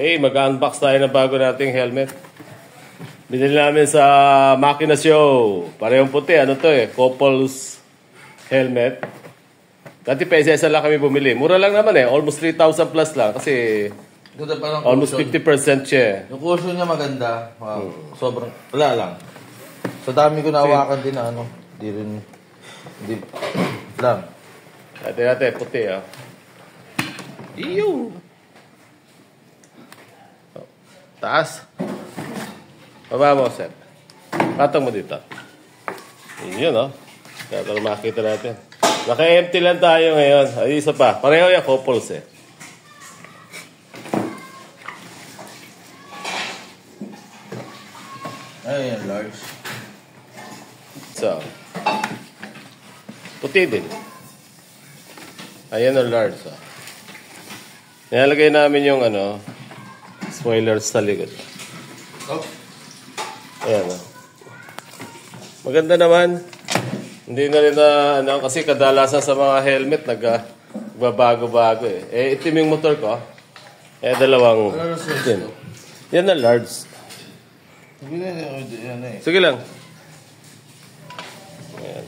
Okay, mag-unbox tayo ng bago nating helmet. Binili namin sa Makina Show. Parehong puti. Ano to eh? Couples helmet. Dati pa isa-isa lang kami bumili. Mura lang naman eh. Almost 3,000 plus lang. Kasi almost 50% siya. Yung cushion niya maganda. Wow. Sobrang, wala lang. Sa dami ko nahawakan din na ano. Di lang. Dati, puti ah. Iyo. Taas. Baba mo, Seth. Patong mo dito. Yun, no? Kaya para makita natin. Naka-empty lang tayo ngayon. Ay, isa pa. Pareho yung couples, eh. Ayan, large. So. Puti din. Ayan ang large, oh. Nilalagay namin yung, ano, spoilers sa likod. Oh. Ayan, oh. Maganda naman. Hindi na rin na, ano, kasi kadalasan sa mga helmet, nagbabago-bago eh. Eh, itim yung motor ko. Eh, dalawang itim. Yan na large. Sige lang. Ayan.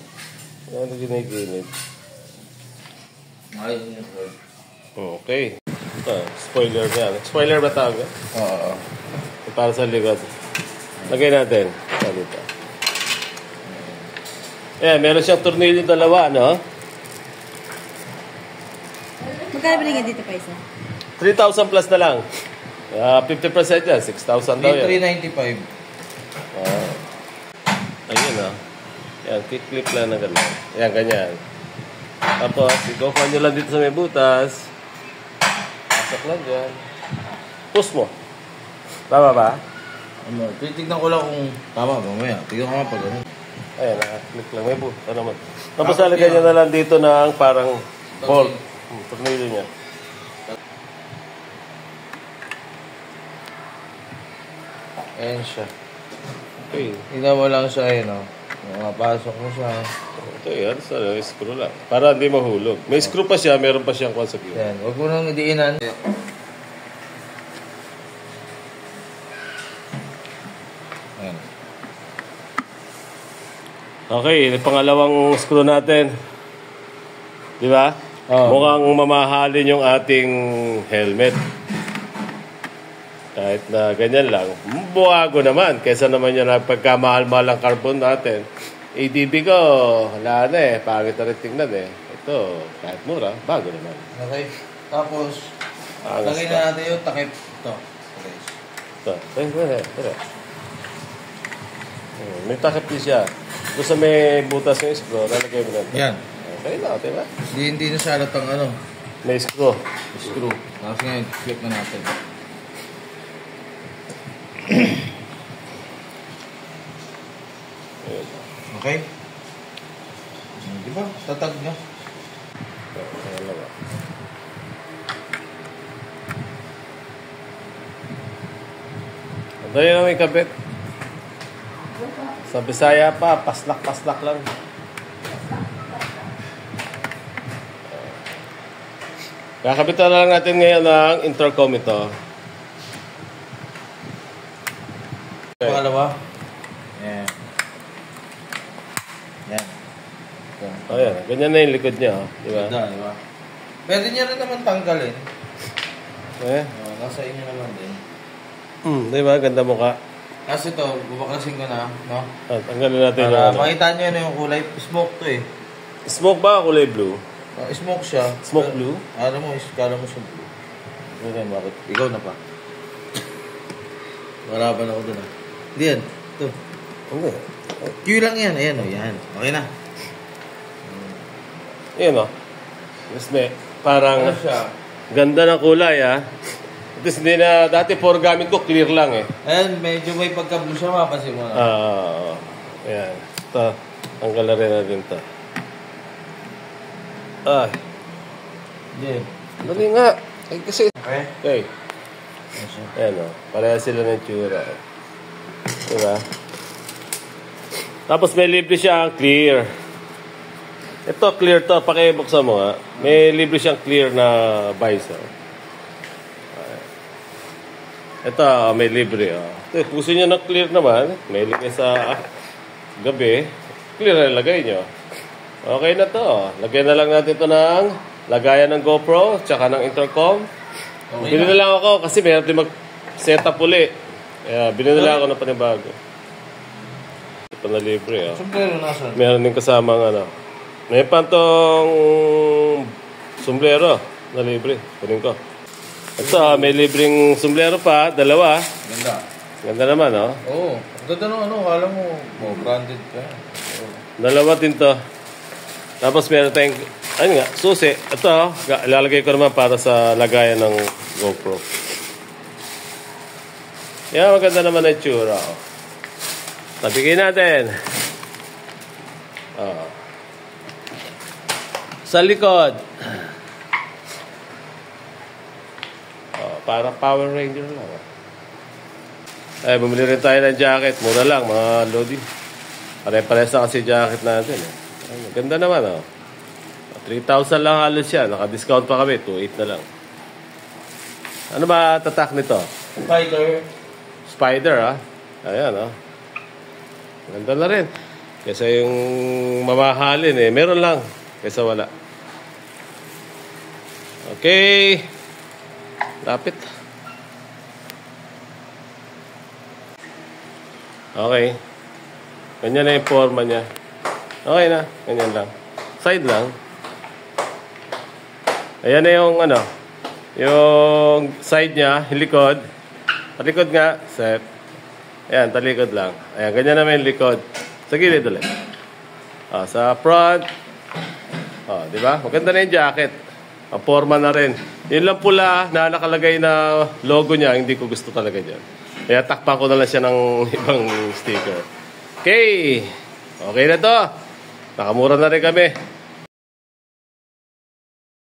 Ayan, giniginit. Okay. Ito, spoiler yan. Spoiler ba tawag? Oo. Para sa likod. Lagay natin. Dito. Ayan, meron siyang tornilyo dalawa, no? Magkano binigyan dito pa isa? 3,000 plus na lang. 50% yan. 6,000 daw yan. 395. Ayun, no? Yan, clip lang na gano'n. Yan, ganyan. Tapos, ikukuha nyo lang dito sa may butas. Pasok lang dyan. Push mo. Tama ba? Ano, titignan ko lang kung tama mamaya. Tignan ko nga pag ano. Ayan, click lang. May butas naman. Tapos, lalagay nyo na lang dito ng parang bolt. Tornilyo niya. Ayan siya. Okay. Tignan mo lang siya eh, no? Mapasok mo siya. Okay, yan. So, screw lang. Para hindi mahulog. May screw pa siya. Meron pa siyang konsepto. Ayan, huwag mo nang idiinan. Ayan. Okay, pangalawang screw natin. Di ba? Mukhang mamahalin yung ating helmet. Kahit na ganyan lang. Buwago naman. Kesa naman yun na pagkamahal-mahal ang carbon natin. ADB ko, wala na eh. Pangit na rin tingnan eh. Ito, kahit mura, bago naman. Okay. Tapos, lagay na natin yung takip. Ito. Okay. Ito. Tara. May takip din siya. Doon sa may butas yung screw, lalagay mo natin. Yan. Okay na, diba? Hindi na siya alatang ano. May screw. Screw. Tapos ngayon, flip na natin. Okay? Di ba? Tatag niya. Dahil na may kabit. Sa Bisaya pa, paslak-paslak lang. Kakabitan na lang natin ngayon ng intercom ito. Pangalawa. Yan. Yan. Oh, yan. Ganyan na yung likod niya. Oh. Di ba? Di ba? Pwede niya rin naman tanggalin. Eh? Nasa inyo naman din. Di ba? Ganda mukha. Kasi ito, bubaklasin ko na, no? Tanggalin natin. Para makita nyo yung kulay. Smoke to eh. Smoke ba kulay blue? Smoke siya. Smoke blue? Alam mo, kala mo siya blue. Okay, bakit? Ikaw na pa. Wala pa na ako dun ah. Hindi yan. Ito. Okay. Q lang yan. Ayan o, yan. Okay na. Ayan o. Mas may parang Ano siya? ganda ng kulay ah. At least hindi na, dati for gamit ko clear lang eh. Ayan, medyo may pagka-blue siya. Mapasin mo na. Ayan. Ito. Tanggal na rin natin ito. Ay. Hindi. Dali nga. Ay kasi. Okay. Okay. Ayan o. Pareha sila ng tsura. Diba? Tapos may libre siyang clear. Ito, clear to. Pakibuksan mo nga. May libre siyang clear na visor. Ito, may libre. Oh. Ito, puso nyo na clear naman. May lagay sa gabi. Clear na lagay nyo. Okay na to. Lagyan na lang natin ito ng lagayan ng GoPro, tsaka ng intercom. Okay Bili na lang ako kasi meron din mag-set up uli. Bili na lang ako ng panibago. Ito na libre. Oh. Sombrero nasa. Meron din kasama ano. May pantong sombrero na libre. Kunin ko. Ito, may libreng sombrero pa. Dalawa. Ganda. Ganda naman, oh. Oo. Ganda nung ano. Kala mo, branded ka. Dalawa din to. Tapos meron tayong, ayun nga, susi. Ito, oh, ilalagay ko naman para sa lagayan ng GoPro. Yan, maganda naman ang tsura, oh. Tabigin natin. Oh. Sa likod. Oh, parang Power Ranger lang. Eh, bumili rin tayo ng jacket. Mura lang, mga Lodi. Pare-pares na kasi jacket natin. Eh. Ay, ganda naman, oh. 3,000 lang halos yan. Naka-discount pa kami. 2,800 na lang. Ano ba tatak nito? Spider. Spider, ah. Ayan, oh. Ganda na rin. Kesa yung mamahalin, eh. Meron lang. Kesa wala. Okay. Lapit. Okay. Ganyan na yung forma niya. Okay na. Ganyan lang. Side lang. Ayan na yung ano. Yung side niya. Yung likod. Talikod nga. Set. Ayan. Talikod lang. Ayan. Ganyan naman yung likod. Sa gilid ulit. Sa front. Di ba? Maganda na yung jacket. Ang forma na rin. Yun lang pula na nakalagay na logo niya. Hindi ko gusto talaga dyan. Kaya takpan ko na lang siya ng ibang sticker. Okay. Okay na to. Nakamura na rin kami.